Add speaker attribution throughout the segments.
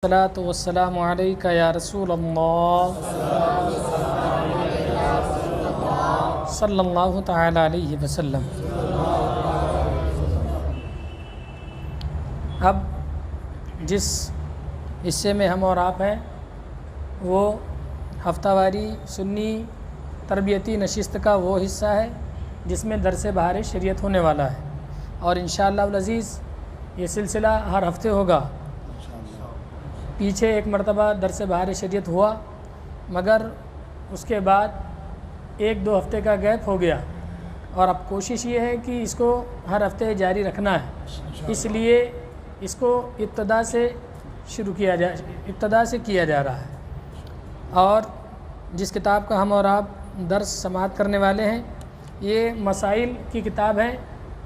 Speaker 1: الصلاۃ والسلام علیک یا رسول اللہ صلی اللہ تعالی علیہ وسلم۔ اب جس حصے میں ہم اور آپ ہیں وہ ہفتہ واری سنی تربیتی نشست کا وہ حصہ ہے جس میں درس بہار شریعت ہونے والا ہے، اور انشاءاللہ العزیز یہ سلسلہ ہر ہفتے ہوگا۔ پیچھے ایک مرتبہ درس بہار شریعت ہوا، مگر اس کے بعد ایک دو ہفتے کا گیپ ہو گیا، اور اب کوشش یہ ہے کہ اس کو ہر ہفتے جاری رکھنا ہے، اس لیے اس کو ابتدا سے کیا جا رہا ہے۔ اور جس کتاب کا ہم اور آپ درس سماعت کرنے والے ہیں یہ مسائل کی کتاب ہے،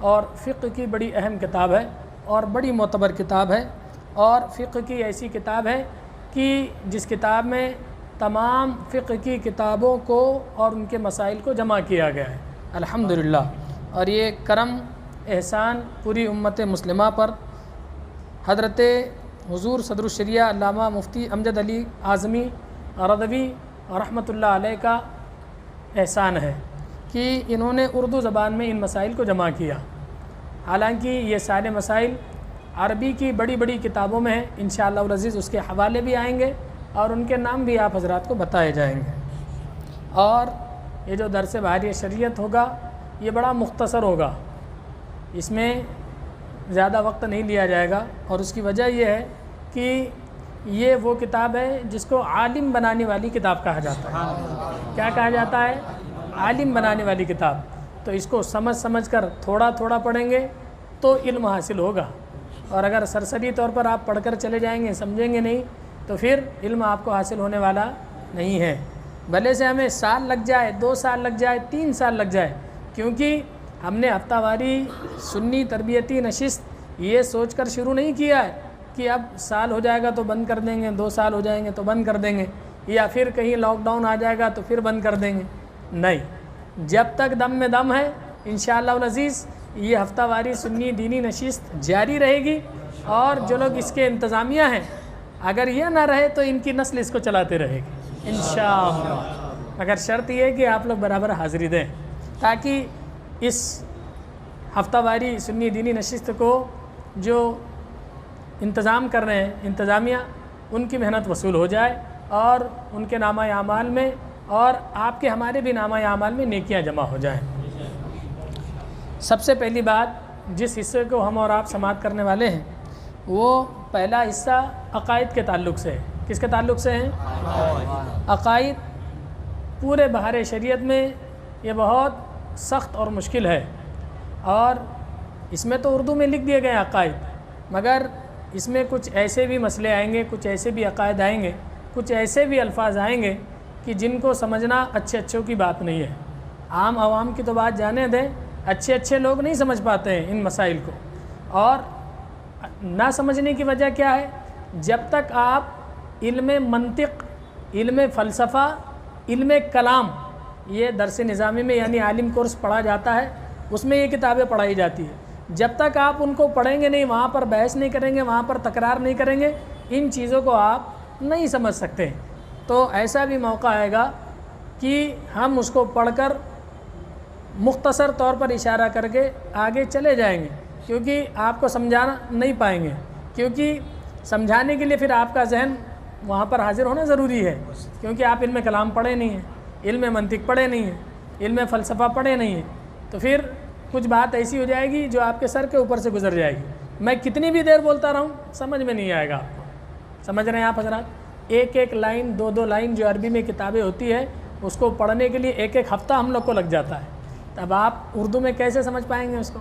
Speaker 1: اور فقہ کی بڑی اہم کتاب ہے اور بڑی معتبر کتاب ہے، اور فقہ کی ایسی کتاب ہے کہ جس کتاب میں تمام فقہ کی کتابوں کو اور ان کے مسائل کو جمع کیا گیا ہے الحمدللہ۔ اور یہ کرم احسان پوری امت مسلمہ پر حضرت حضور صدر الشریعہ علامہ مفتی امجد علی اعظمی رضوی رحمۃ اللہ علیہ کا احسان ہے کہ انہوں نے اردو زبان میں ان مسائل کو جمع کیا۔ حالانکہ یہ سارے مسائل عربی کی بڑی بڑی کتابوں میں ہیں، انشاءاللہ العزیز اس کے حوالے بھی آئیں گے اور ان کے نام بھی آپ حضرات کو بتائے جائیں گے۔ اور یہ جو درس بہار شریعت ہوگا یہ بڑا مختصر ہوگا، اس میں زیادہ وقت نہیں لیا جائے گا، اور اس کی وجہ یہ ہے کہ یہ وہ کتاب ہے جس کو عالم بنانے والی کتاب کہا جاتا ہے۔ کیا کہا جاتا ہے؟ عالم بنانے والی کتاب۔ تو اس کو سمجھ کر تھوڑا تھوڑا پڑھیں گے تو علم حاصل ہوگا، اور اگر سرسری طور پر آپ پڑھ کر چلے جائیں گے سمجھیں گے نہیں تو پھر علم آپ کو حاصل ہونے والا نہیں ہے۔ بھلے سے ہمیں سال لگ جائے، 2 سال لگ جائے، 3 سال لگ جائے، کیونکہ ہم نے ہفتہ واری سنی تربیتی نشست یہ سوچ کر شروع نہیں کیا ہے کہ اب سال ہو جائے گا تو بند کر دیں گے، 2 سال ہو جائیں گے تو بند کر دیں گے، یا پھر کہیں لاک ڈاؤن آ جائے گا تو پھر بند کر دیں گے۔ نہیں، جب تک دم میں دم ہے انشاءاللہ العزیز یہ ہفتہ واری سنی دینی نشست جاری رہے گی، اور جو لوگ اس کے انتظامیہ ہیں اگر یہ نہ رہے تو ان کی نسل اس کو چلاتے رہے گی انشاءاللہ، مگر شرط یہ ہے کہ آپ لوگ برابر حاضری دیں تاکہ اس ہفتہ واری سنی دینی نشست کو جو انتظام کر رہے ہیں انتظامیہ ان کی محنت وصول ہو جائے، اور ان کے نامہ اعمال میں اور آپ کے ہمارے بھی نامہ اعمال میں نیکیاں جمع ہو جائیں۔ سب سے پہلی بات جس حصے کو ہم اور آپ سماعت کرنے والے ہیں وہ پہلا حصہ عقائد کے تعلق سے ہے۔ کس کے تعلق سے ہیں؟ عقائد پورے بہار شریعت میں یہ بہت سخت اور مشکل ہے، اور اس میں تو اردو میں لکھ دیے گئے عقائد، مگر اس میں کچھ ایسے بھی مسئلے آئیں گے، کچھ ایسے بھی عقائد آئیں گے، کچھ ایسے بھی الفاظ آئیں گے کہ جن کو سمجھنا اچھوں کی بات نہیں ہے۔ عام عوام کی تو بات جانے دیں، اچھے لوگ نہیں سمجھ پاتے ہیں ان مسائل کو، اور نہ سمجھنے کی وجہ کیا ہے؟ جب تک آپ علم منطق، علم فلسفہ، علم کلام، یہ درس نظامی میں یعنی عالم کورس پڑھا جاتا ہے، اس میں یہ کتابیں پڑھائی جاتی ہیں، جب تک آپ ان کو پڑھیں گے نہیں، وہاں پر بحث نہیں کریں گے، وہاں پر تکرار نہیں کریں گے، ان چیزوں کو آپ نہیں سمجھ سکتے۔ تو ایسا بھی موقع آئے گا کہ ہم اس کو پڑھ کر مختصر طور پر اشارہ کر کے آگے چلے جائیں گے، کیونکہ آپ کو سمجھانا نہیں پائیں گے، کیونکہ سمجھانے کے لیے پھر آپ کا ذہن وہاں پر حاضر ہونا ضروری ہے، کیونکہ آپ علم کلام پڑھے نہیں ہیں، علم منطق پڑھے نہیں ہیں، علم فلسفہ پڑھے نہیں ہیں، تو پھر کچھ بات ایسی ہو جائے گی جو آپ کے سر کے اوپر سے گزر جائے گی۔ میں کتنی بھی دیر بولتا رہوں سمجھ میں نہیں آئے گا آپ کو۔ سمجھ رہے ہیں آپ حضرات؟ ایک لائن 2 لائن جو عربی میں کتابیں ہوتی ہے اس کو پڑھنے کے لیے ایک ہفتہ ہم لوگ کو لگ جاتا ہے، تب آپ اردو میں کیسے سمجھ پائیں گے اس کو؟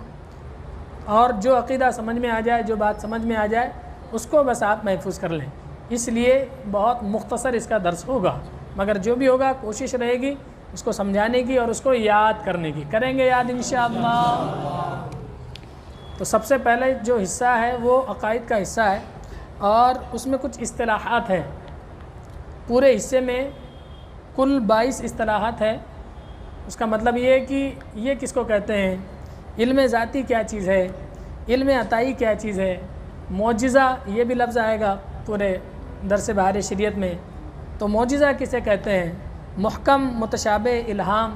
Speaker 1: اور جو عقیدہ سمجھ میں آ جائے، جو بات سمجھ میں آ جائے اس کو بس آپ محفوظ کر لیں۔ اس لیے بہت مختصر اس کا درس ہوگا، مگر جو بھی ہوگا کوشش رہے گی اس کو سمجھانے کی اور اس کو یاد کرنے کی۔ کریں گے یاد انشاءاللہ؟ تو سب سے پہلے جو حصہ ہے وہ عقائد کا حصہ ہے، اور اس میں کچھ اصطلاحات ہیں۔ پورے حصے میں کل 22 اصطلاحات ہے۔ اس کا مطلب یہ ہے کہ یہ کس کو کہتے ہیں، علم ذاتی کیا چیز ہے، علم عطائی کیا چیز ہے، معجزہ یہ بھی لفظ آئے گا پورے درس بہار شریعت میں، تو معجزہ کسے کہتے ہیں، محکم، متشابہ، الہام،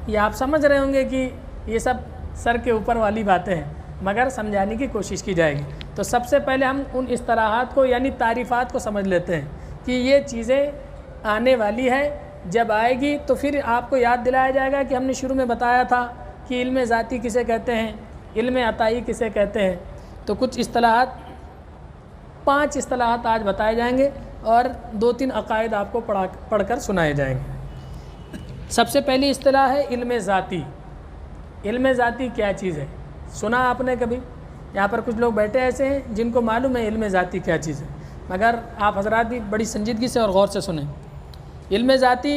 Speaker 1: یہ آپ سمجھ رہے ہوں گے کہ یہ سب سر کے اوپر والی باتیں ہیں، مگر سمجھانے کی کوشش کی جائے گی۔ تو سب سے پہلے ہم ان اصطلاحات کو یعنی تعریفات کو سمجھ لیتے ہیں کہ یہ چیزیں آنے والی ہے، جب آئے گی تو پھر آپ کو یاد دلایا جائے گا کہ ہم نے شروع میں بتایا تھا کہ علم ذاتی کسے کہتے ہیں، علم عطائی کسے کہتے ہیں۔ تو کچھ اصطلاحات، 5 اصطلاحات آج بتائے جائیں گے اور 2-3 عقائد آپ کو پڑھ کر سنائے جائیں گے۔ سب سے پہلی اصطلاح ہے علم ذاتی۔ علم ذاتی کیا چیز ہے؟ سنا آپ نے کبھی؟ یہاں پر کچھ لوگ بیٹھے ایسے ہیں جن کو معلوم ہے علم ذاتی کیا چیز ہے، مگر آپ حضرات بھی بڑی سنجیدگی سے اور غور سے سنیں۔ علم ذاتی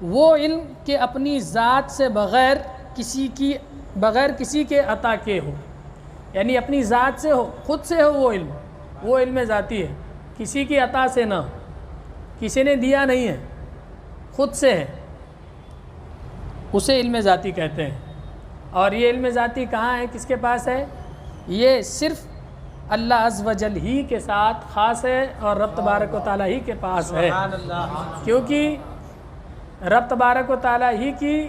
Speaker 1: وہ علم کہ اپنی ذات سے بغیر کسی کے عطا کے ہو، یعنی اپنی ذات سے ہو، خود سے ہو، وہ علم ذاتی ہے، کسی کی عطا سے نہ، کسی نے دیا نہیں ہے، خود سے ہے، اسے علم ذاتی کہتے ہیں۔ اور یہ علم ذاتی کہاں ہے، کس کے پاس ہے؟ یہ صرف اللہ عز و جل ہی کے ساتھ خاص ہے اور رب تبارک و تعالیٰ ہی کے پاس ہے، کیونکہ رب تبارک و تعالیٰ ہی کی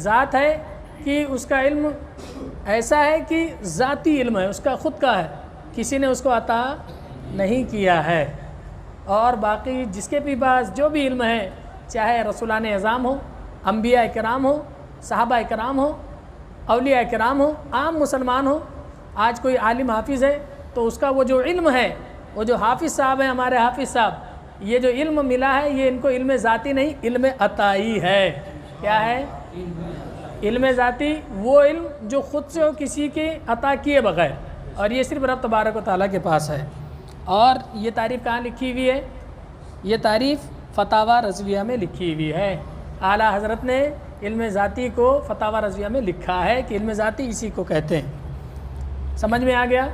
Speaker 1: ذات ہے کہ اس کا علم ایسا ہے کہ ذاتی علم ہے، اس کا خود کا ہے، کسی نے اس کو عطا نہیں کیا ہے۔ اور باقی جس کے بھی پاس جو بھی علم ہے، چاہے رسولان اعظام ہو، انبیاء کرام ہو، صحابہ کرام ہو، اولیاء کرام ہو، عام مسلمان ہو، آج کوئی عالم حافظ ہے تو اس کا وہ جو علم ہے، وہ جو حافظ صاحب ہیں، ہمارے حافظ صاحب، یہ جو علم ملا ہے یہ ان کو علم ذاتی نہیں، علم عطائی ہے۔ کیا ہے؟ علم ذاتی وہ علم جو خود سے ہو، کسی کے عطا کیے بغیر، اور یہ صرف رب تبارک و تعالیٰ کے پاس ہے۔ اور یہ تعریف کہاں لکھی ہوئی ہے؟ یہ تعریف فتاوی رضویہ میں لکھی ہوئی ہے۔ اعلیٰ حضرت نے علم ذاتی کو فتاوی رضویہ میں لکھا ہے کہ علم ذاتی اسی کو کہتے ہیں۔ سمجھ میں آ گیا؟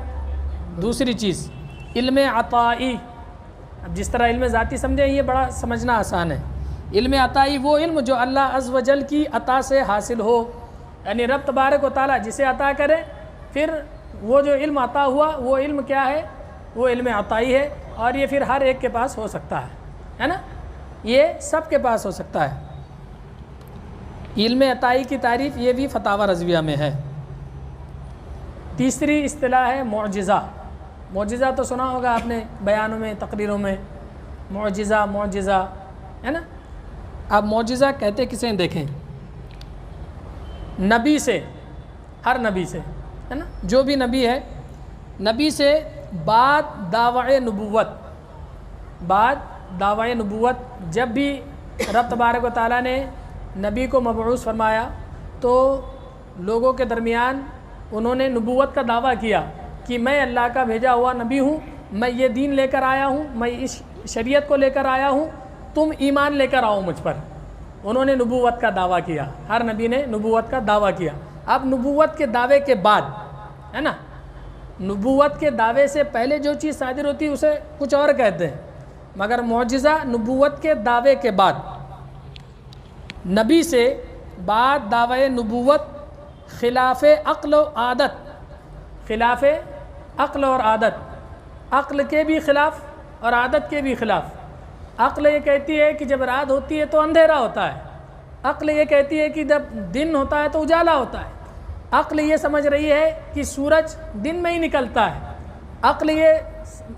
Speaker 1: دوسری چیز علم عطائی۔ اب جس طرح علم ذاتی سمجھیں یہ بڑا سمجھنا آسان ہے۔ علم عطائی وہ علم جو اللہ عز و جل کی عطا سے حاصل ہو، یعنی رب تبارک و تعالیٰ جسے عطا کرے، پھر وہ جو علم عطا ہوا وہ علم کیا ہے؟ وہ علم عطائی ہے، اور یہ پھر ہر ایک کے پاس ہو سکتا ہے نا؟ یہ سب کے پاس ہو سکتا ہے۔ علم عطائی کی تعریف یہ بھی فتاوی رضویہ میں ہے۔ تیسری اصطلاح ہے معجزہ۔ معجزہ تو سنا ہوگا آپ نے بیانوں میں، تقریروں میں، معجزہ ہے نا؟ اب معجزہ کہتے کسے ہیں دیکھیں، نبی سے، ہر نبی سے، ہے نا؟ جو بھی نبی ہے، نبی سے بعد دعوی نبوت، جب بھی رب تبارک و تعالیٰ نے نبی کو مبعوث فرمایا تو لوگوں کے درمیان انہوں نے نبوت کا دعویٰ کیا کہ میں اللہ کا بھیجا ہوا نبی ہوں، میں یہ دین لے کر آیا ہوں، میں اس شریعت کو لے کر آیا ہوں، تم ایمان لے کر آؤ مجھ پر۔ انہوں نے نبوت کا دعویٰ کیا، ہر نبی نے نبوت کا دعویٰ کیا۔ اب نبوت کے دعوے کے بعد، ہے نا، نبوت کے دعوے سے پہلے جو چیز صادر ہوتی ہے اسے کچھ اور کہتے ہیں، مگر معجزہ نبوت کے دعوے کے بعد، نبی سے بعد دعوی نبوت خلاف عقل و عادت، خلاف عقل اور عادت، عقل کے بھی خلاف اور عادت کے بھی خلاف۔ عقل یہ کہتی ہے کہ جب رات ہوتی ہے تو اندھیرا ہوتا ہے، عقل یہ کہتی ہے کہ جب دن ہوتا ہے تو اجالا ہوتا ہے، عقل یہ سمجھ رہی ہے کہ سورج دن میں ہی نکلتا ہے، عقل یہ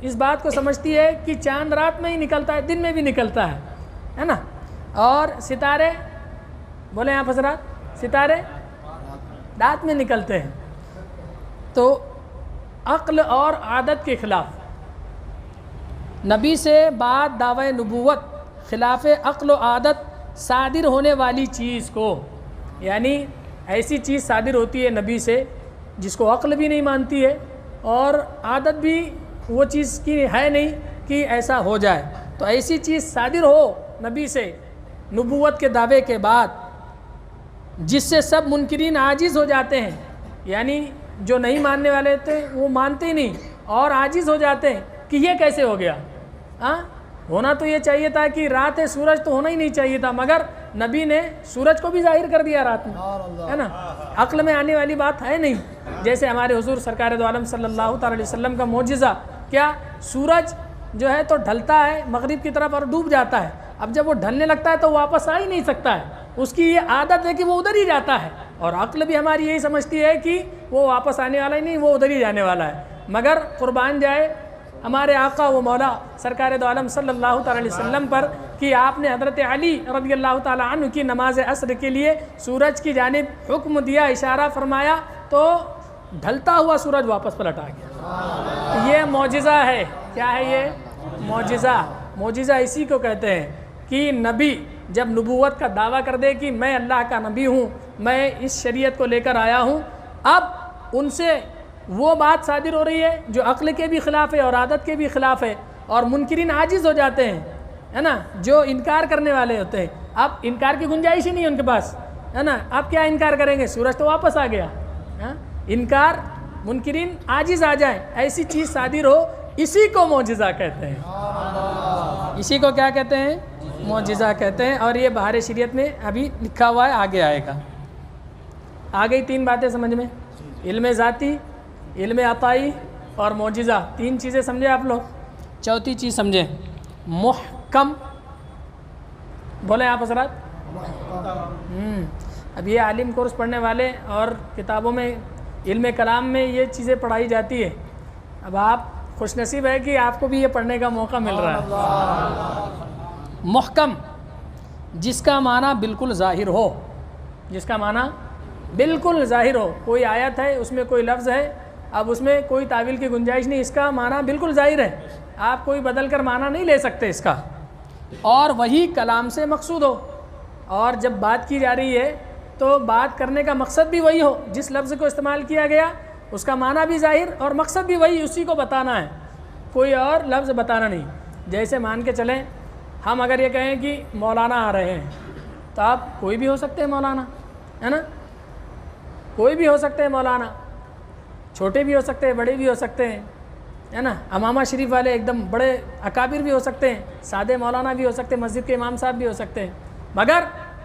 Speaker 1: اس بات کو سمجھتی ہے کہ چاند رات میں ہی نکلتا ہے، دن میں بھی نکلتا ہے نا؟ اور ستارے، بولیں آپ حضرات، ستارے رات میں نکلتے ہیں۔ تو عقل اور عادت کے خلاف، نبی سے بعد دعوی نبوت خلاف عقل و عادت صادر ہونے والی چیز کو، یعنی ایسی چیز صادر ہوتی ہے نبی سے جس کو عقل بھی نہیں مانتی ہے اور عادت بھی وہ چیز کی ہے نہیں کہ ایسا ہو جائے، تو ایسی چیز صادر ہو نبی سے نبوت کے دعوے کے بعد جس سے سب منکرین عاجز ہو جاتے ہیں، یعنی جو نہیں ماننے والے تھے وہ مانتے ہی نہیں اور عاجز ہو جاتے ہیں کہ یہ کیسے ہو گیا۔ ہونا تو یہ چاہیے تھا کہ رات ہے، سورج تو ہونا ہی نہیں چاہیے تھا، مگر نبی نے سورج کو بھی ظاہر کر دیا رات میں، ہے نا؟ عقل میں آنے والی بات ہے نہیں۔ جیسے ہمارے حضور سرکار دو عالم صلی اللہ تعالی علیہ وسلم کا معجزہ کیا، سورج جو ہے تو ڈھلتا ہے مغرب کی طرف اور ڈوب جاتا ہے. اب جب وہ ڈھلنے لگتا ہے تو واپس آ ہی نہیں سکتا ہے, اس کی یہ عادت ہے کہ وہ ادھر ہی جاتا ہے, اور عقل بھی ہماری یہی سمجھتی ہے کہ وہ واپس آنے والا ہی نہیں, وہ ادھر ہی جانے والا ہے. مگر قربان جائے ہمارے آقا و مولا سرکار دو عالم صلی اللہ تعالی علیہ وسلم پر کہ آپ نے حضرت علی رضی اللہ تعالی عنہ کی نماز عصر کے لیے سورج کی جانب حکم دیا, اشارہ فرمایا, تو ڈھلتا ہوا سورج واپس پلٹ آ گیا. یہ معجزہ ہے. کیا ہے یہ معجزہ؟ معجزہ اسی کو کہتے ہیں کہ نبی جب نبوت کا دعویٰ کر دے کہ میں اللہ کا نبی ہوں, میں اس شریعت کو لے کر آیا ہوں, اب ان سے وہ بات صادر ہو رہی ہے جو عقل کے بھی خلاف ہے اور عادت کے بھی خلاف ہے, اور منکرین عاجز ہو جاتے ہیں, ہے نا, جو انکار کرنے والے ہوتے ہیں. اب انکار کی گنجائش ہی نہیں ہے ان کے پاس, ہے نا. اب کیا انکار کریں گے؟ سورج تو واپس آ گیا. انکار منکرین عاجز آ جائیں, ایسی چیز صادر ہو, اسی کو معجزہ کہتے ہیں. اسی کو کیا کہتے ہیں؟ معجزہ کہتے ہیں. اور یہ بہار شریعت میں ابھی لکھا ہوا ہے, آگے آئے گا. آ گئی 3 باتیں سمجھ میں, علم ذاتی, علم عطائی اور معجزہ. 3 چیزیں سمجھے آپ لوگ. چوتھی چیز سمجھیں, محکم. بولیں آپ حضرات. اب یہ عالم کورس پڑھنے والے اور کتابوں میں علم کلام میں یہ چیزیں پڑھائی جاتی ہے. اب آپ خوش نصیب ہے کہ آپ کو بھی یہ پڑھنے کا موقع مل رہا ہے. محکم جس کا معنی بالکل ظاہر ہو, جس کا معنی بالکل ظاہر ہو. کوئی آیت ہے, اس میں کوئی لفظ ہے, اب اس میں کوئی تعویل کی گنجائش نہیں, اس کا معنی بالکل ظاہر ہے, آپ کوئی بدل کر معنی نہیں لے سکتے اس کا, اور وہی کلام سے مقصود ہو. اور جب بات کی جا رہی ہے تو بات کرنے کا مقصد بھی وہی ہو, جس لفظ کو استعمال کیا گیا اس کا معنی بھی ظاہر اور مقصد بھی وہی, اسی کو بتانا ہے, کوئی اور لفظ بتانا نہیں. جیسے مان کے چلیں ہم اگر یہ کہیں کہ مولانا آ رہے ہیں, تو آپ کوئی بھی ہو سکتے ہیں مولانا, ہے نا, کوئی بھی ہو سکتے ہیں مولانا, چھوٹے بھی ہو سکتے ہیں, بڑے بھی ہو سکتے ہیں, ہے نا. امامہ شریف والے ایک دم بڑے اکابر بھی ہو سکتے ہیں, سادے مولانا بھی ہو سکتے ہیں, مسجد کے امام صاحب بھی ہو سکتے ہیں. مگر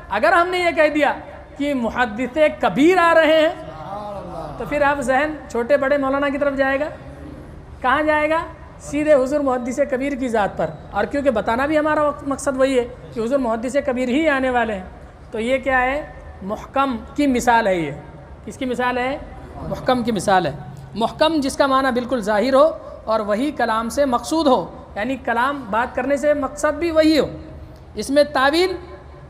Speaker 1: اگر ہم نے یہ کہہ دیا کہ محدث کبیر آ رہے ہیں, تو پھر آپ ذہن چھوٹے بڑے مولانا کی طرف جائے گا. کہاں جائے گا؟ سیدھے حضور محدث کبیر کی ذات پر. اور کیونکہ بتانا بھی ہمارا مقصد وہی ہے کہ حضور محدث کبیر ہی آنے والے ہیں. تو یہ کیا ہے؟ محکم کی مثال ہے. یہ کس کی مثال ہے؟ محکم کی مثال ہے. محکم جس کا معنی بالکل ظاہر ہو اور وہی کلام سے مقصود ہو, یعنی کلام بات کرنے سے مقصد بھی وہی ہو. اس میں تعویل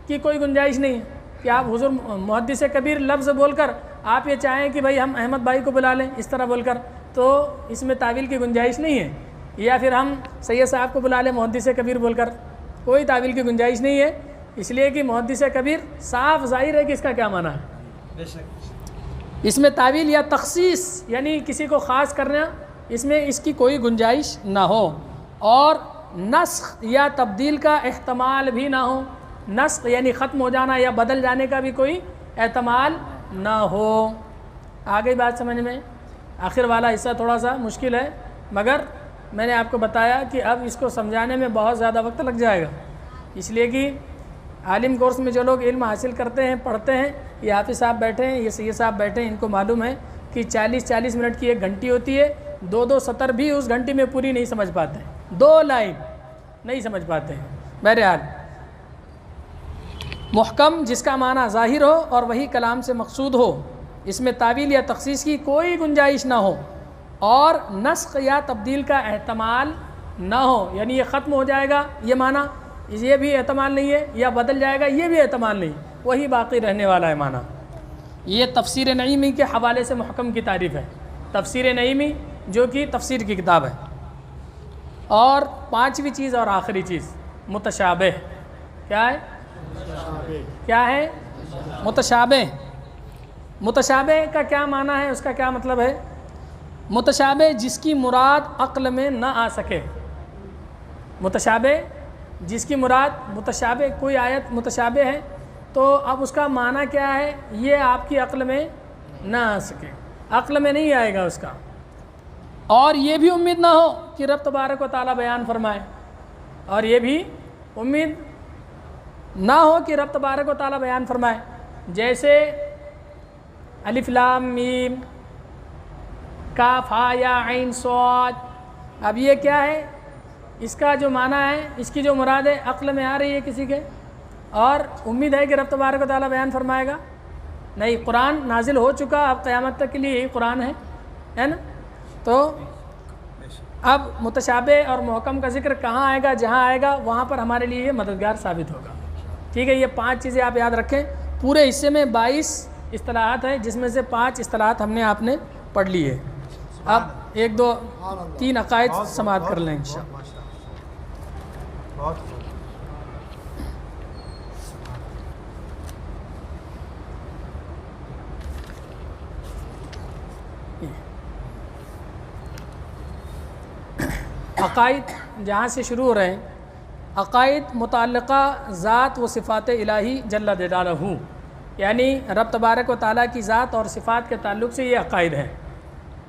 Speaker 1: کی کوئی گنجائش نہیں ہے کہ آپ حضور محدث کبیر لفظ بول کر آپ یہ چاہیں کہ بھائی ہم احمد بھائی کو بلا لیں اس طرح بول کر, تو اس میں تعویل کی گنجائش نہیں ہے. یا پھر ہم سید صاحب کو بلا لیں محدث کبیر بول کر, کوئی تعویل کی گنجائش نہیں ہے, اس لیے کہ محدث کبیر صاف ظاہر ہے کہ اس کا کیا معنی ہے. اس میں تعویل یا تخصیص یعنی کسی کو خاص کرنا, اس میں اس کی کوئی گنجائش نہ ہو, اور نسخ یا تبدیل کا احتمال بھی نہ ہو. نسخ یعنی ختم ہو جانا یا بدل جانے کا بھی کوئی احتمال نہ ہو. آ گئی بات سمجھ میں؟ آخر والا حصہ تھوڑا سا مشکل ہے, مگر میں نے آپ کو بتایا کہ اب اس کو سمجھانے میں بہت زیادہ وقت لگ جائے گا, اس لیے کہ عالم کورس میں جو لوگ علم حاصل کرتے ہیں, پڑھتے ہیں, یہ حافظ صاحب بیٹھے ہیں, یہ سید صاحب بیٹھے ہیں, ان کو معلوم ہے کہ 40 منٹ کی ایک گھنٹی ہوتی ہے, 2 سطر بھی اس گھنٹی میں پوری نہیں سمجھ پاتے ہیں, 2 لائن نہیں سمجھ پاتے ہیں. بہرحال محکم جس کا معنی ظاہر ہو اور وہی کلام سے مقصود ہو, اس میں تعویل یا تخصیص کی کوئی گنجائش نہ ہو, اور نسخ یا تبدیل کا احتمال نہ ہو, یعنی یہ ختم ہو جائے گا یہ معنی, یہ بھی احتمال نہیں ہے, یا بدل جائے گا یہ بھی احتمال نہیں, وہی باقی رہنے والا ہے معنی. یہ تفسیر نعیمی کے حوالے سے محکم کی تعریف ہے. تفسیر نعیمی جو کہ تفسیر کی کتاب ہے. اور 5ویں چیز اور آخری چیز متشابہ. کیا ہے؟ کیا ہے؟ متشابہ. متشابہ کا کیا معنی ہے, اس کا کیا مطلب ہے؟ متشابہ جس کی مراد عقل میں نہ آ سکے. متشابہ جس کی مراد, متشابہ کوئی آیت متشابہ ہے تو اب اس کا معنی کیا ہے, یہ آپ کی عقل میں نہ آ سکے, عقل میں نہیں آئے گا اس کا, اور یہ بھی امید نہ ہو کہ رب تبارک و تعالیٰ بیان فرمائے, اور یہ بھی امید نہ ہو کہ رب تبارک و تعالیٰ بیان فرمائے. جیسے الف لام میم کاف ہا یا عین صاد, اب یہ کیا ہے؟ اس کا جو معنی ہے، اس کی جو مراد ہے، عقل میں آ رہی ہے کسی کے؟ اور امید ہے کہ رب تبارک و تعالیٰ بیان فرمائے گا؟ نہیں، قرآن نازل ہو چکا، اب قیامت تک کے لیے یہی قرآن ہے نا؟ تو اب متشابہ اور محکم کا ذکر کہاں آئے گا؟ جہاں آئے گا وہاں پر ہمارے لیے یہ مددگار ثابت ہوگا۔ ٹھیک ہے، یہ 5 چیزیں آپ یاد رکھیں۔ پورے حصے میں 22 اصطلاحات ہیں، جس میں سے 5 اصطلاحات ہم نے آپ نے پڑھ لی ہے۔ اب 1 2 3 عقائد سماعت کر لیں انشاءاللہ۔ عقائد جہاں سے شروع ہو رہے ہیں، عقائد متعلقہ ذات و صفات الہی جل جلالہ، یعنی رب تبارک و تعالیٰ کی ذات اور صفات کے تعلق سے یہ عقائد ہیں۔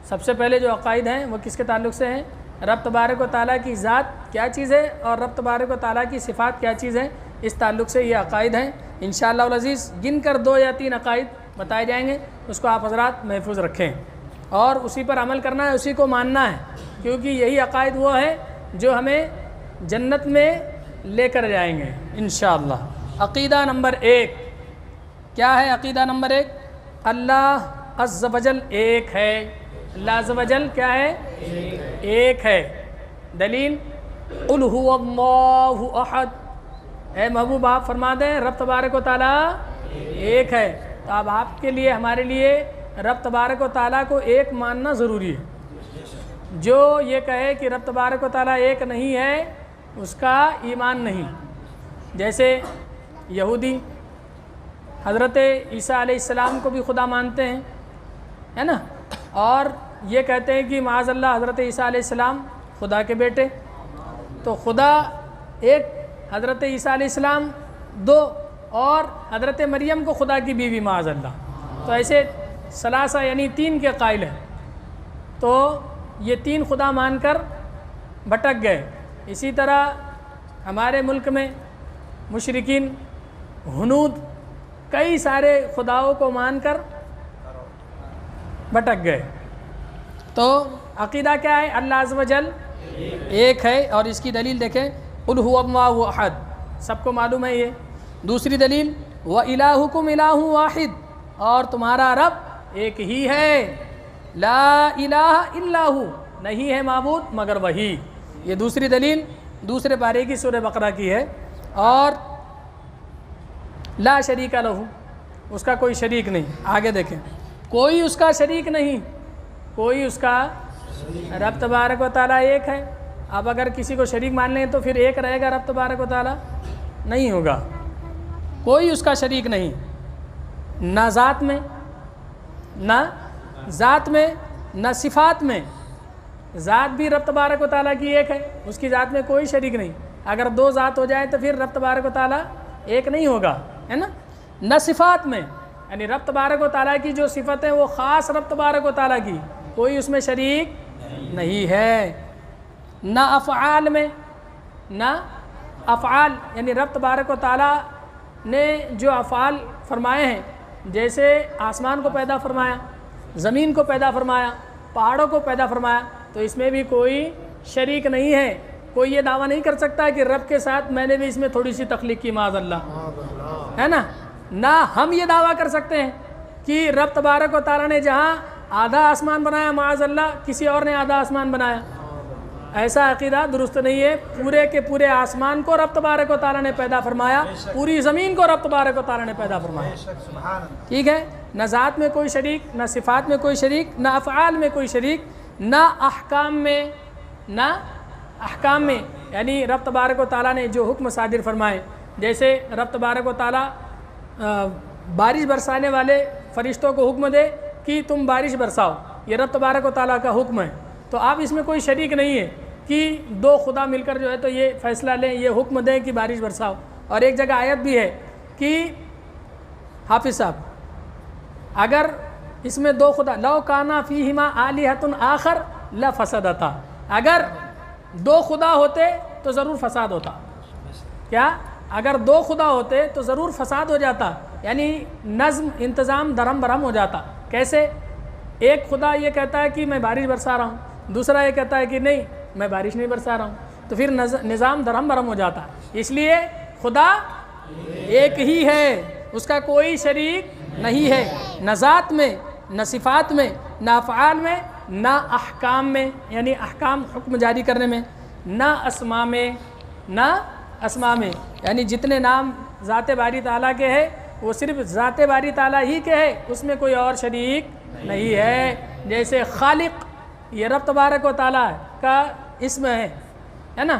Speaker 1: سب سے پہلے جو عقائد ہیں وہ کس کے تعلق سے ہیں؟ رب تبارک و تعالیٰ کی ذات کیا چیز ہے اور رب تبارک و تعالیٰ کی صفات کیا چیز ہے، اس تعلق سے یہ عقائد ہیں۔ انشاءاللہ العزیز گن کر 2 یا 3 عقائد بتائے جائیں گے، اس کو آپ حضرات محفوظ رکھیں اور اسی پر عمل کرنا ہے، اسی کو ماننا ہے، کیونکہ یہی عقائد وہ ہے جو ہمیں جنت میں لے کر جائیں گے انشاءاللہ۔ عقیدہ نمبر 1 کیا ہے؟ عقیدہ نمبر 1، اللہ عز و جل ایک ہے۔ اللہ عز و جل کیا ہے؟ ایک ہے۔ دلیل قل هو اللہ احد، اے محبوب آپ فرما دیں رب تبارک و تعالیٰ ایک ہے۔ تو اب آپ کے لیے، ہمارے لیے رب تبارک و تعالیٰ کو ایک ماننا ضروری ہے۔ جو یہ کہے کہ رب تبارک و تعالیٰ ایک نہیں ہے، اس کا ایمان نہیں۔ جیسے یہودی حضرت عیسیٰ علیہ السلام کو بھی خدا مانتے ہیں، ہے نا، اور یہ کہتے ہیں کہ معاذ اللہ حضرت عیسیٰ علیہ السلام خدا کے بیٹے۔ تو خدا ایک، حضرت عیسیٰ علیہ السلام 2، اور حضرت مریم کو خدا کی بیوی معاذ اللہ۔ تو ایسے ثلاثہ یعنی 3 کے قائل ہیں۔ تو یہ 3 خدا مان کر بھٹک گئے۔ اسی طرح ہمارے ملک میں مشرکین ہنود کئی سارے خداؤں کو مان کر بھٹک گئے۔ تو عقیدہ کیا ہے؟ اللہ عز و جل ایک ہے، اور اس کی دلیل دیکھیں، قل هو اللہ احد، سب کو معلوم ہے یہ۔ دوسری دلیل وَإِلَٰهُكُمْ إِلَٰهٌ وَاحِدٌ، اور تمہارا رب ایک ہی ہے، لا الہ الا ہو، نہیں ہے معبود مگر وہی۔ یہ دوسری دلیل دوسرے پارے کی سورہ بقرہ کی ہے۔ اور لا شریک لہ، اس کا کوئی شریک نہیں۔ آگے دیکھیں، کوئی اس کا شریک نہیں، کوئی اس کا، رب تبارک و تعالیٰ ایک ہے۔ اب اگر کسی کو شریک مان لیں تو پھر ایک رہے گا رب تبارک و تعالیٰ؟ نہیں ہوگا۔ کوئی اس کا شریک نہیں، نہ ذات میں، نہ صفات میں۔ ذات بھی رب تبارک و تعالیٰ کی ایک ہے، اس کی ذات میں کوئی شریک نہیں۔ اگر 2 ذات ہو جائے تو پھر رب تبارک و تعالیٰ ایک نہیں ہوگا، ہے نا۔ نہ صفات میں، یعنی رب تبارک و تعالیٰ کی جو صفت ہے وہ خاص رب تبارک و تعالیٰ کی، کوئی اس میں شریک نہیں ہے۔ نہ افعال میں، نہ افعال، یعنی رب تبارک و تعالیٰ نے جو افعال فرمائے ہیں، جیسے آسمان کو پیدا فرمایا، زمین کو پیدا فرمایا، پہاڑوں کو پیدا فرمایا، تو اس میں بھی کوئی شریک نہیں ہے۔ کوئی یہ دعویٰ نہیں کر سکتا کہ رب کے ساتھ میں نے بھی اس میں تھوڑی سی تخلیق کی، معاذ اللہ، ہے نا۔ نہ ہم یہ دعویٰ کر سکتے ہیں کہ رب تبارک و تعالیٰ نے جہاں آدھا آسمان بنایا، معاذ اللہ کسی اور نے آدھا آسمان بنایا، ایسا عقیدہ درست نہیں ہے۔ پورے کے پورے آسمان کو رب تبارک و تعالیٰ نے پیدا فرمایا، پوری زمین کو رب تبارک و تعالیٰ نے پیدا فرمایا، ٹھیک ہے۔ نہ ذات میں کوئی شریک، نہ صفات میں کوئی شریک، نہ افعال میں کوئی شریک، نہ احکام میں، یعنی رب تبارک و تعالیٰ نے جو حکم صادر فرمائے، جیسے رب تبارک و تعالیٰ بارش برسانے والے فرشتوں کو حکم دے کہ تم بارش برساؤ، یہ رب تبارک و تعالیٰ کا حکم ہے۔ تو آپ اس میں کوئی شریک نہیں ہے کہ 2 خدا مل کر جو ہے تو یہ فیصلہ لیں، یہ حکم دیں کہ بارش برساؤ۔ اور ایک جگہ آیت بھی ہے کہ حافظ صاحب، اگر اس میں 2 خدا، لو کانا فیہما آلہۃ آخر لفسدتا، اگر 2 خدا ہوتے تو ضرور فساد ہوتا۔ کیا؟ اگر 2 خدا ہوتے تو ضرور فساد ہو جاتا، یعنی نظم انتظام درہم برہم ہو جاتا۔ کیسے؟ ایک خدا یہ کہتا ہے کہ میں بارش برسا رہا ہوں، دوسرا یہ کہتا ہے کہ نہیں میں بارش نہیں برسا رہا ہوں، تو پھر نظام درہم برہم ہو جاتا. اس لیے خدا ایک ہی ہے، اس کا کوئی شریک نہیں ہے، نہ ذات میں، نہ صفات میں، نہ افعال میں، نہ احکام میں، یعنی احکام حکم جاری کرنے میں، نہ اسماء میں، نہ اسماء میں. یعنی جتنے نام ذات باری تعالیٰ کے ہیں وہ صرف ذات باری تعالیٰ ہی کے ہے، اس میں کوئی اور شریک نہیں ہے. جیسے خالق، یہ رب تبارک و تعالیٰ کا اسم ہے نا،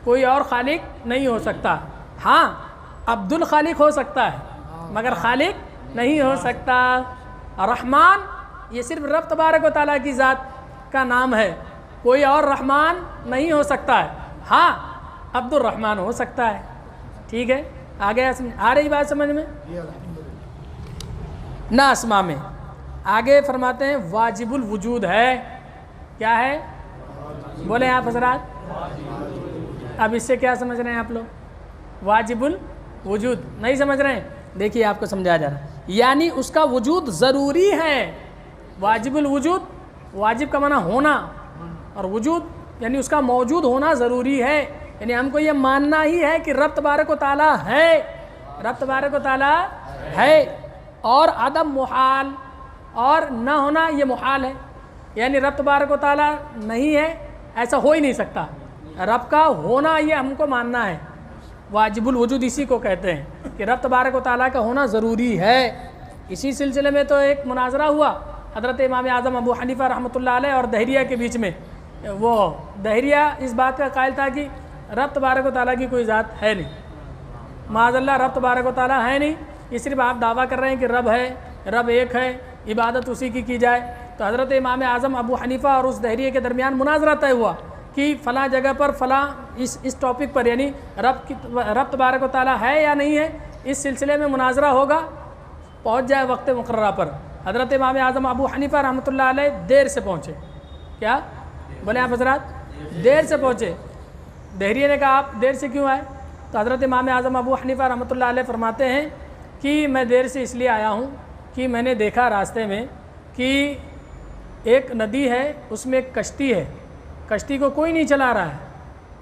Speaker 1: کوئی اور خالق نہیں ہو سکتا. ہاں عبد الخالق ہو سکتا ہے مگر خالق نہیں ہو سکتا. رحمان یہ صرف رب تبارک و تعالیٰ کی ذات کا نام ہے، کوئی اور رحمان نہیں ہو سکتا ہے. ہاں عبد الرحمن ہو سکتا ہے. ٹھیک ہے، آگے آ رہی بات سمجھ میں؟ نہ اسماء میں. آگے فرماتے ہیں واجب الوجود ہے. کیا ہے؟ بولیں آپ حضرات. اب اس سے کیا سمجھ رہے ہیں آپ لوگ؟ واجب الوجود نہیں سمجھ رہے ہیں؟ دیکھیے آپ کو سمجھایا جا رہا ہے. یعنی اس کا وجود ضروری ہے. واجب الوجود، واجب کا معنی ہونا، اور وجود یعنی اس کا موجود ہونا ضروری ہے. یعنی ہم کو یہ ماننا ہی ہے کہ رب تبارک و تعالیٰ ہے، رب تبارک و تعالیٰ ہے، اور عدم محال، اور نہ ہونا یہ محال ہے. یعنی رب تبارک و تعالیٰ نہیں ہے، ایسا ہو ہی نہیں سکتا. رب کا ہونا یہ ہم کو ماننا ہے. واجب الوجود اسی کو کہتے ہیں کہ رب تبارک و تعالیٰ کا ہونا ضروری ہے. اسی سلسلے میں تو ایک مناظرہ ہوا حضرت امام اعظم ابو حنیفہ رحمۃ اللہ علیہ اور دہریہ کے بیچ میں. وہ دہریہ اس بات کا قائل تھا کہ رب تبارک و تعالیٰ کی کوئی ذات ہے نہیں، معاذ اللہ رب تبارک و تعالیٰ ہے نہیں، یہ صرف آپ دعویٰ کر رہے ہیں کہ رب ہے، رب ایک ہے، عبادت اسی کی جائے. تو حضرت امام اعظم ابو حنیفہ اور اس دہریے کے درمیان مناظرہ طے ہوا کہ فلاں جگہ پر فلاں اس ٹاپک پر، یعنی رب تبارک و تعالیٰ ہے یا نہیں ہے، اس سلسلے میں مناظرہ ہوگا، پہنچ جائے وقت مقررہ پر. حضرت امام اعظم ابو حنیفہ رحمۃ اللہ علیہ دیر سے پہنچے. کیا بولے آپ حضرات؟ دیر سے پہنچے. دہریے نے کہا آپ دیر سے کیوں آئے؟ تو حضرت امام اعظم ابو حنیفہ رحمۃ اللہ علیہ فرماتے ہیں کہ میں دیر سے اس لیے آیا ہوں کہ میں نے دیکھا راستے میں کہ ایک ندی ہے، اس میں ایک کشتی ہے، کشتی کو کوئی نہیں چلا رہا ہے.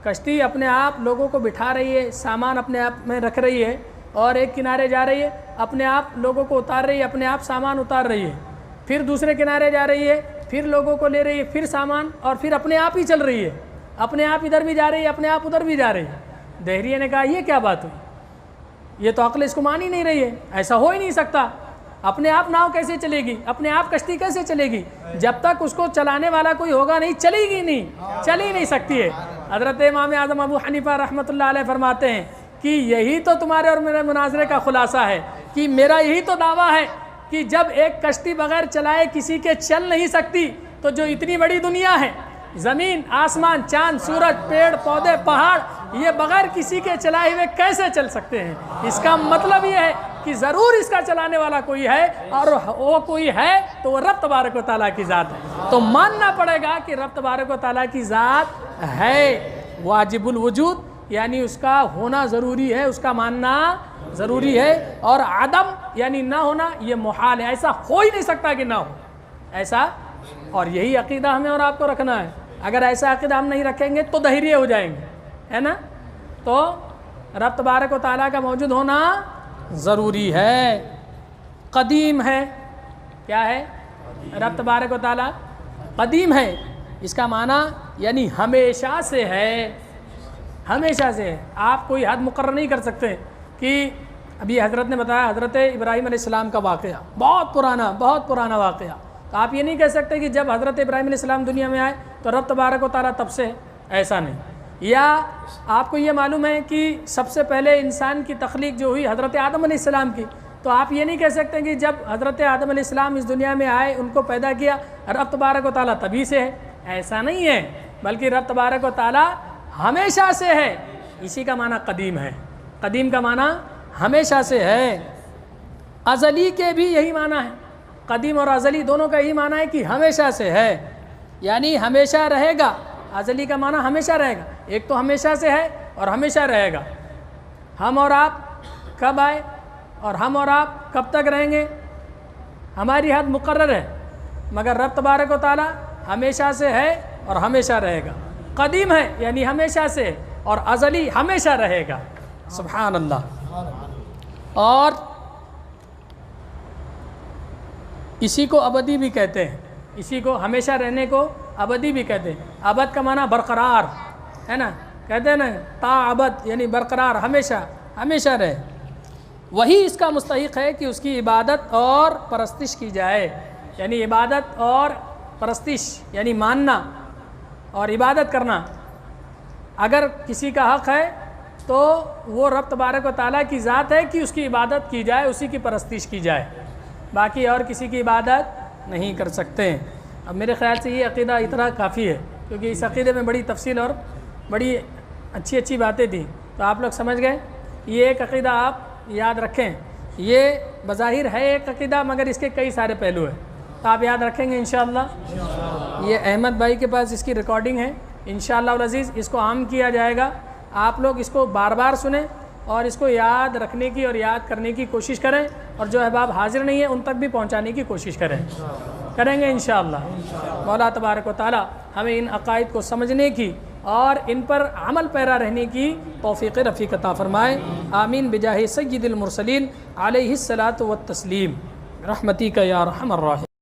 Speaker 1: کشتی اپنے آپ لوگوں کو بٹھا رہی ہے، سامان اپنے آپ میں رکھ رہی ہے، اور ایک کنارے جا رہی ہے، اپنے آپ لوگوں کو اتار رہی ہے، اپنے آپ سامان اتار رہی ہے، پھر دوسرے کنارے جا رہی ہے، پھر لوگوں کو لے رہی ہے، پھر سامان، اور پھر اپنے آپ ہی چل رہی ہے، اپنے آپ ادھر بھی جا رہی ہے، اپنے آپ ادھر بھی جا رہی ہے. دہریے نے کہا یہ کیا بات ہوئی؟ یہ تو عقل اس کو مان ہی نہیں رہی ہے، ایسا ہو ہی نہیں سکتا. اپنے آپ ناؤ کیسے چلے گی؟ اپنے آپ کشتی کیسے چلے گی؟ جب تک اس کو چلانے والا کوئی ہوگا نہیں، چلے گی نہیں، چل ہی نہیں سکتی ہے. حضرت امام اعظم ابو حنیفہ رحمۃ اللہ علیہ فرماتے ہیں کہ یہی تو تمہارے اور میرے مناظرے کا خلاصہ ہے، کہ میرا یہی تو دعویٰ ہے کہ جب ایک کشتی بغیر چلائے کسی کے چل نہیں سکتی، تو جو اتنی بڑی دنیا ہے، زمین، آسمان، چاند، سورج، پیڑ، پودے، پہاڑ، یہ بغیر کسی کے چلائے ہوئے کیسے چل سکتے ہیں؟ اس کا مطلب یہ ہے کہ ضرور اس کا چلانے والا کوئی ہے، اور وہ کوئی ہے تو وہ رب تبارک و تعالیٰ کی ذات ہے. تو ماننا پڑے گا کہ رب تبارک و تعالیٰ کی ذات ہے. واجب الوجود یعنی اس کا ہونا ضروری ہے، اس کا ماننا ضروری ہے، اور عدم یعنی نہ ہونا یہ محال ہے، ایسا ہو ہی نہیں سکتا کہ نہ ہو ایسا. اور یہی عقیدہ ہمیں اور آپ کو رکھنا ہے. اگر ایسا عقیدہ ہم نہیں رکھیں گے تو دہریے ہو جائیں گے، ہے نا. تو رب تبارک و تعالیٰ کا موجود ہونا ضروری ہے. قدیم ہے. کیا ہے؟ رب تبارک و تعالیٰ قدیم ہے. اس کا معنی یعنی ہمیشہ سے ہے، ہمیشہ سے ہے. آپ کوئی حد مقرر نہیں کر سکتے کہ ابھی حضرت نے بتایا حضرت ابراہیم علیہ السلام کا واقعہ بہت پرانا واقعہ. تو آپ یہ نہیں کہہ سکتے کہ جب حضرت ابراہیم علیہ السلام دنیا میں آئے تو رب تبارک و تعالیٰ تب سے، ایسا نہیں. یا آپ کو یہ معلوم ہے کہ سب سے پہلے انسان کی تخلیق جو ہوئی حضرت آدم علیہ السلام کی، تو آپ یہ نہیں کہہ سکتے کہ جب حضرت آدم علیہ السلام اس دنیا میں آئے، ان کو پیدا کیا، رب تبارک و تعالیٰ تبھی سے ہے. ایسا نہیں ہے، بلکہ رب تبارک و تعالیٰ ہمیشہ سے ہے. اسی کا معنی قدیم ہے. قدیم کا معنی ہمیشہ سے ہے. ازلی کے بھی یہی معنی ہے. قدیم اور ازلی دونوں کا یہی معنی ہے کہ ہمیشہ سے ہے، یعنی ہمیشہ رہے گا. ازلی کا معنی ہمیشہ رہے گا. ایک تو ہمیشہ سے ہے اور ہمیشہ رہے گا. ہم اور آپ کب آئے اور ہم اور آپ کب تک رہیں گے، ہماری حد مقرر ہے، مگر رب تبارک و تعالیٰ ہمیشہ سے ہے اور ہمیشہ رہے گا. قدیم ہے یعنی ہمیشہ سے، اور ازلی ہمیشہ رہے گا۔ سبحان اللہ۔ اور اسی کو ابدی بھی کہتے ہیں، اسی کو ہمیشہ رہنے کو ابدی بھی کہتے ہیں۔ ابد کا معنی برقرار ہے نا، کہتے ہیں نا تا ابد یعنی برقرار، ہمیشہ ہمیشہ رہے۔ وہی اس کا مستحق ہے کہ اس کی عبادت اور پرستش کی جائے، یعنی عبادت اور پرستش یعنی ماننا اور عبادت کرنا۔ اگر کسی کا حق ہے تو وہ رب تبارک و تعالیٰ کی ذات ہے کہ اس کی عبادت کی جائے، اسی کی پرستش کی جائے، باقی اور کسی کی عبادت نہیں کر سکتے ہیں۔ اب میرے خیال سے یہ عقیدہ اتنا کافی ہے، کیونکہ اس عقیدے میں بڑی تفصیل اور بڑی اچھی اچھی باتیں تھیں، تو آپ لوگ سمجھ گئے۔ یہ ایک عقیدہ آپ یاد رکھیں، یہ بظاہر ہے ایک عقیدہ مگر اس کے کئی سارے پہلو ہیں، تو آپ یاد رکھیں گے انشاءاللہ۔ یہ احمد بھائی کے پاس اس کی ریکارڈنگ ہے، انشاءاللہ العزیز اس کو عام کیا جائے گا۔ آپ لوگ اس کو بار بار سنیں اور اس کو یاد رکھنے کی اور یاد کرنے کی کوشش کریں، اور جو احباب حاضر نہیں ہیں ان تک بھی پہنچانے کی کوشش کریں گے انشاءاللہ۔ مولا تبارک و تعالی ہمیں ان عقائد کو سمجھنے کی اور ان پر عمل پیرا رہنے کی توفیق رفیق عطا فرمائے۔ آمین بجاہ سید المرسلین علیہ الصلاۃ والتسلیم، رحمتک یا ارحم الراحمین۔